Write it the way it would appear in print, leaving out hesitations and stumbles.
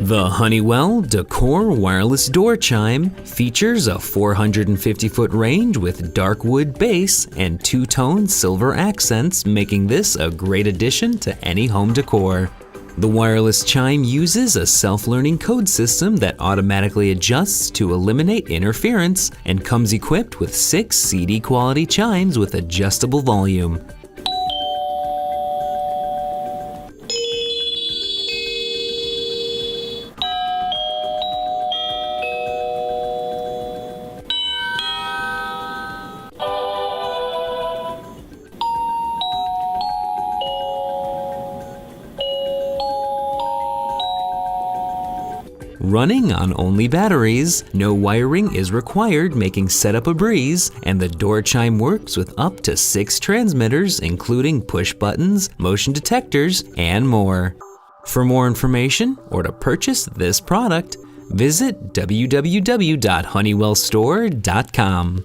The Honeywell Decor wireless door chime features a 450-foot range with dark wood base and two-tone silver accents, making this a great addition to any home decor. The wireless chime uses a self-learning code system that automatically adjusts to eliminate interference and comes equipped with 6 CD-quality chimes with adjustable volume. Running on only batteries, no wiring is required, making setup a breeze, and the door chime works with up to 6 transmitters, including push buttons, motion detectors, and more. For more information or to purchase this product, visit www.honeywellstore.com.